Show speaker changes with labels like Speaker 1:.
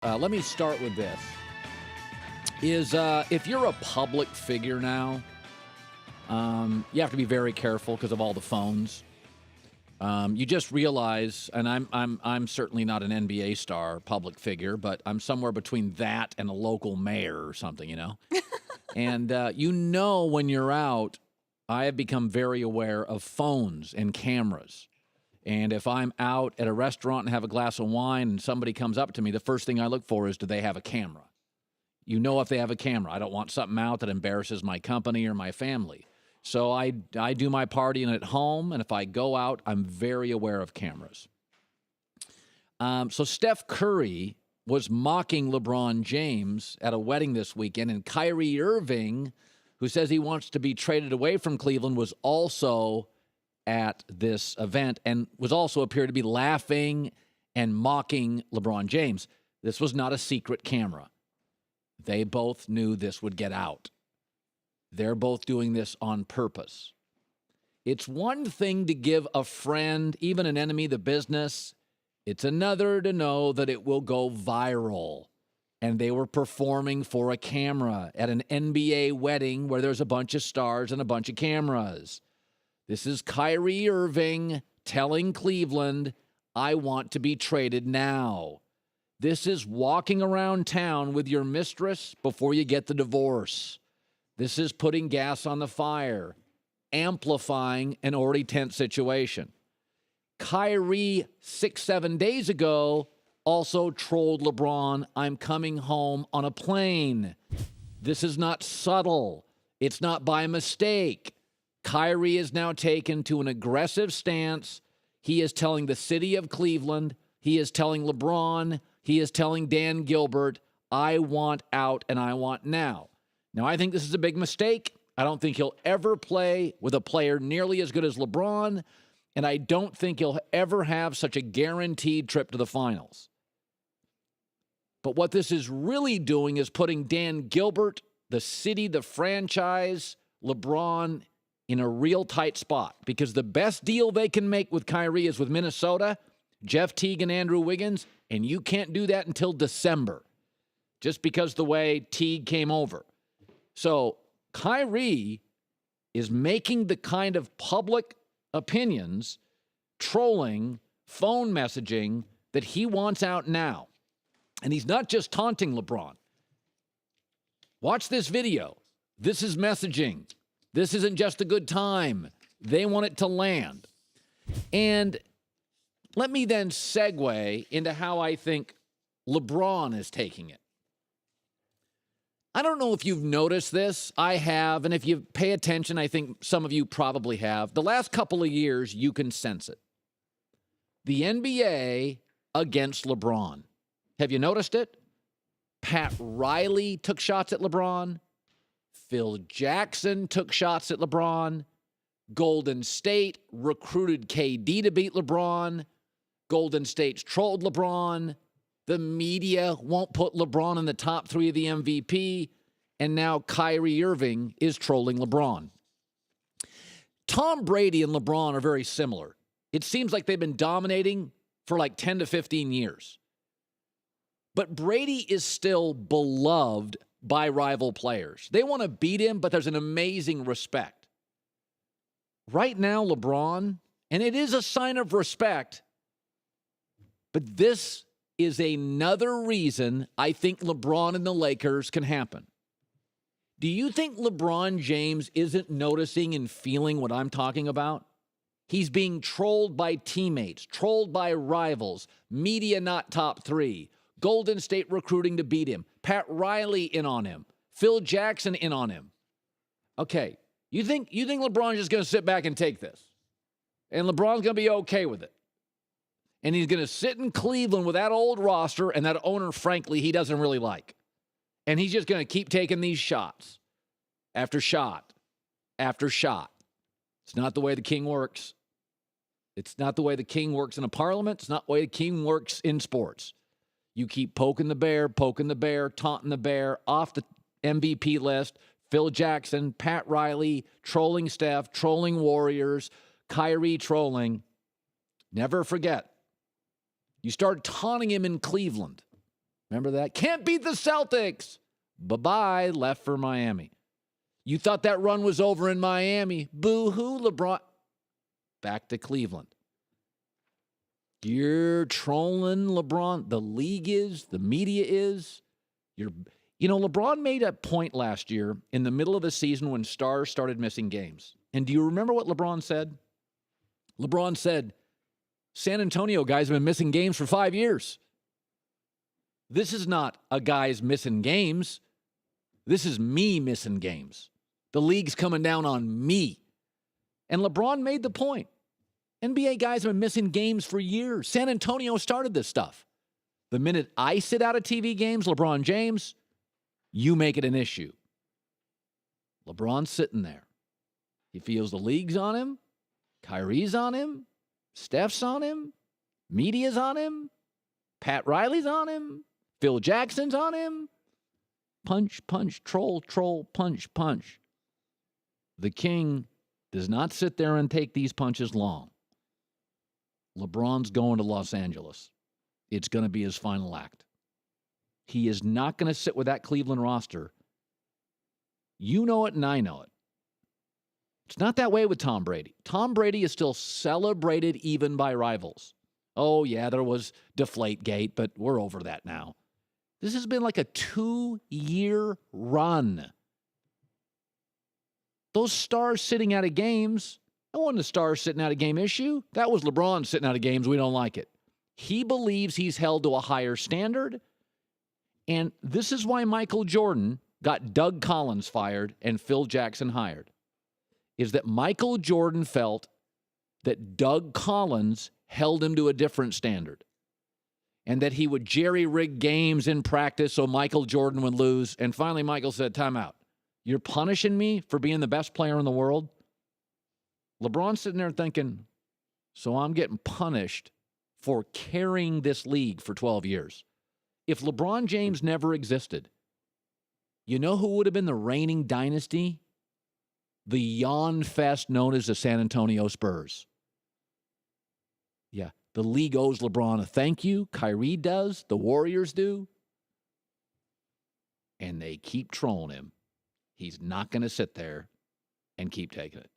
Speaker 1: Let me start with this. If you're a public figure now, you have to be very careful because of all the phones. You just realize, and I'm certainly not an NBA star, public figure, but I'm somewhere between that and a local mayor or something, you know. And when you're out, I have become very aware of phones and cameras. And if I'm out at a restaurant and have a glass of wine and somebody comes up to me, the first thing I look for is, do they have a camera? You know, if they have a camera. I don't want something out that embarrasses my company or my family. So I do my partying at home, and if I go out, I'm very aware of cameras. So Steph Curry was mocking LeBron James at a wedding this weekend, and Kyrie Irving, who says he wants to be traded away from Cleveland, was also at this event and was also appeared to be laughing and mocking LeBron James. This was not a secret camera. They both knew this would get out. They're both doing this on purpose. It's one thing to give a friend, even an enemy, the business. It's another to know that it will go viral. And they were performing for a camera at an NBA wedding where there's a bunch of stars and a bunch of cameras. This is Kyrie Irving telling Cleveland, I want to be traded now. This is walking around town with your mistress before you get the divorce. This is putting gas on the fire, amplifying an already tense situation. Kyrie, 6-7 days ago, also trolled LeBron, I'm coming home on a plane. This is not subtle. It's not by mistake. Kyrie is now taken to an aggressive stance. He is telling the city of Cleveland, he is telling LeBron, he is telling Dan Gilbert, I want out and I want now. Now, I think this is a big mistake. I don't think he'll ever play with a player nearly as good as LeBron, and I don't think he'll ever have such a guaranteed trip to the finals. But what this is really doing is putting Dan Gilbert, the city, the franchise, LeBron in a real tight spot, because the best deal they can make with Kyrie is with Minnesota, Jeff Teague and Andrew Wiggins, and you can't do that until December, just because the way Teague came over. So Kyrie is making the kind of public opinions, trolling, phone messaging that he wants out now. And he's not just taunting LeBron. Watch this video. This is messaging. This isn't just a good time. They want it to land. And let me then segue into how I think LeBron is taking it. I don't know if you've noticed this. I have, and if you pay attention, I think some of you probably have. The last couple of years, you can sense it. The NBA against LeBron. Have you noticed it? Pat Riley took shots at LeBron. Phil Jackson took shots at LeBron. Golden State recruited KD to beat LeBron. Golden State's trolled LeBron. The media won't put LeBron in the top 3 of the MVP. And now Kyrie Irving is trolling LeBron. Tom Brady and LeBron are very similar. It seems like they've been dominating for like 10 to 15 years. But Brady is still beloved by rival players. They want to beat him, but there's an amazing respect. Right now, LeBron, and it is a sign of respect, but this is another reason I think LeBron and the Lakers can happen. Do you think LeBron James isn't noticing and feeling what I'm talking about? He's being trolled by teammates, trolled by rivals, media not top 3, Golden State recruiting to beat him, Pat Riley in on him, Phil Jackson in on him. Okay, you think LeBron's just going to sit back and take this? And LeBron's going to be okay with it? And he's going to sit in Cleveland with that old roster and that owner, frankly, he doesn't really like. And he's just going to keep taking these shots after shot after shot. It's not the way the king works. It's not the way the king works in a parliament. It's not the way the king works in sports. You keep poking the bear, taunting the bear, off the MVP list. Phil Jackson, Pat Riley, trolling Steph, trolling Warriors, Kyrie trolling. Never forget, you start taunting him in Cleveland. Remember that? Can't beat the Celtics. Bye-bye, left for Miami. You thought that run was over in Miami. Boo-hoo, LeBron. Back to Cleveland. You're trolling LeBron. The league is. The media is. LeBron made a point last year in the middle of the season when stars started missing games. And do you remember what LeBron said? LeBron said, San Antonio guys have been missing games for 5 years. This is not a guy's missing games. This is me missing games. The league's coming down on me. And LeBron made the point. NBA guys have been missing games for years. San Antonio started this stuff. The minute I sit out of TV games, LeBron James, you make it an issue. LeBron's sitting there. He feels the league's on him. Kyrie's on him. Steph's on him. Media's on him. Pat Riley's on him. Phil Jackson's on him. Punch, punch, troll, troll, punch, punch. The king does not sit there and take these punches long. LeBron's going to Los Angeles. It's going to be his final act. He is not going to sit with that Cleveland roster. You know it and I know it. It's not that way with Tom Brady. Tom Brady is still celebrated even by rivals. Oh, yeah, there was Deflategate, but we're over that now. This has been like a 2-year run. Those stars sitting out of games, that wasn't a star sitting out of game issue. That was LeBron sitting out of games. We don't like it. He believes he's held to a higher standard. And this is why Michael Jordan got Doug Collins fired and Phil Jackson hired, is that Michael Jordan felt that Doug Collins held him to a different standard and that he would jerry-rig games in practice so Michael Jordan would lose. And finally, Michael said, time out. You're punishing me for being the best player in the world? LeBron's sitting there thinking, so I'm getting punished for carrying this league for 12 years. If LeBron James never existed, you know who would have been the reigning dynasty? The yawn fest known as the San Antonio Spurs. Yeah, the league owes LeBron a thank you. Kyrie does. The Warriors do. And they keep trolling him. He's not going to sit there and keep taking it.